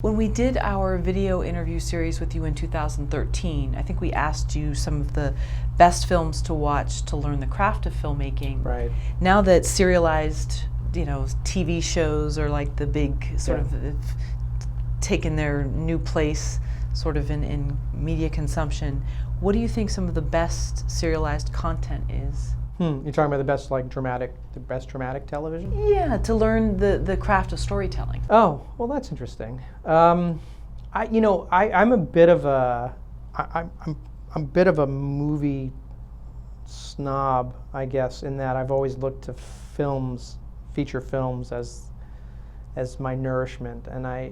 When we did our video interview series with you in 2013, I think we asked you some of the best films to watch to learn the craft of filmmaking. Right. Now that serialized, TV shows are like the big sort of taken their new place sort of in media consumption, what do you think some of the best serialized content is? You're talking about the best dramatic television? Yeah, to learn the craft of storytelling. Oh, well, that's interesting. I'm a bit of a movie snob, I guess, in that I've always looked to feature films as my nourishment, and I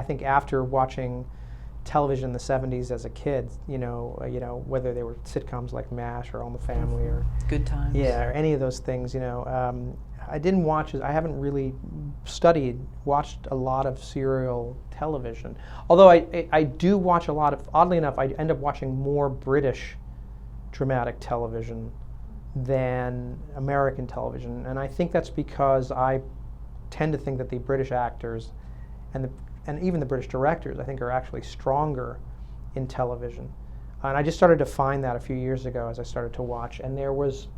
think after watching television in the 70s as a kid, whether they were sitcoms like MASH or All in the Family or Good Times, or any of those things, I haven't really watched a lot of serial television. Although I do watch a lot of, oddly enough, I end up watching more British dramatic television than American television, and I think that's because I tend to think that the British actors and even the British directors, I think, are actually stronger in television. And I just started to find that a few years ago as I started to watch. And there's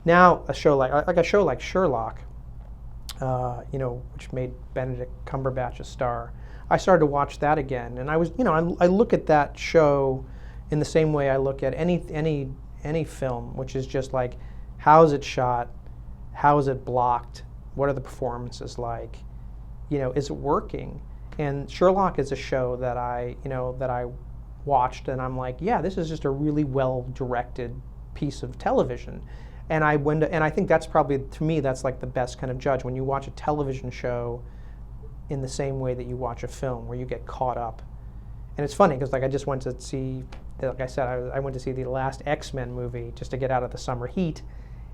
now a show like Sherlock, which made Benedict Cumberbatch a star. I started to watch that again, and I look at that show in the same way I look at any film, which is just like, how is it shot, how is it blocked, what are the performances like? Is it working? And Sherlock is a show that I watched, and I'm like, yeah, this is just a really well-directed piece of television. And I think that's probably, to me, that's like the best kind of judge, when you watch a television show in the same way that you watch a film, where you get caught up. And it's funny because I just went to see, like I said, I went to see the last X-Men movie just to get out of the summer heat,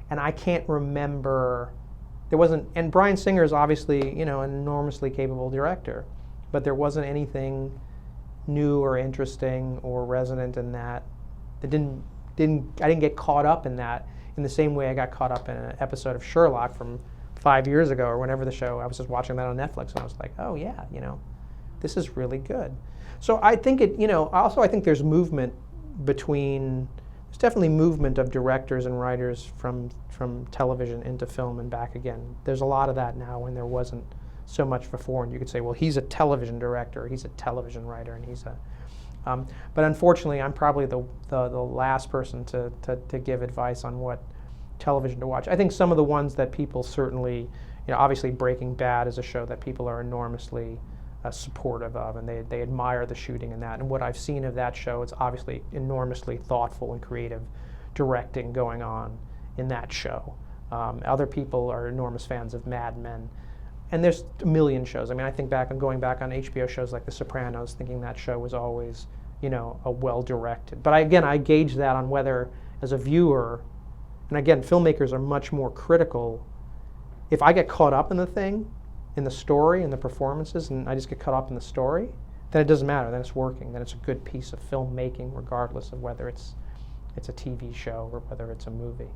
and I can't remember. There wasn't, and Bryan Singer is obviously, an enormously capable director, but there wasn't anything new or interesting or resonant in that. I didn't get caught up in that in the same way I got caught up in an episode of Sherlock from 5 years ago or whenever the show. I was just watching that on Netflix, and I was like, oh yeah, this is really good. So I think I think there's movement between. There's definitely movement of directors and writers from television into film and back again. There's a lot of that now, when there wasn't so much before. And you could say, well, he's a television director, he's a television writer, and he's a. But unfortunately, I'm probably the last person to give advice on what television to watch. I think some of the ones that people certainly, obviously Breaking Bad is a show that people are enormously supportive of, and they admire the shooting in that. And what I've seen of that show, it's obviously enormously thoughtful and creative directing going on in that show. Other people are enormous fans of Mad Men. And there's a million shows. I mean, I think going back on HBO shows like The Sopranos, thinking that show was always, a well-directed. But I gauge that on whether, as a viewer, and again, filmmakers are much more critical. If I get caught up in the thing, in the story and the performances, and I just get caught up in the story, then it doesn't matter. Then it's working. Then it's a good piece of filmmaking, regardless of whether it's a TV show or whether it's a movie.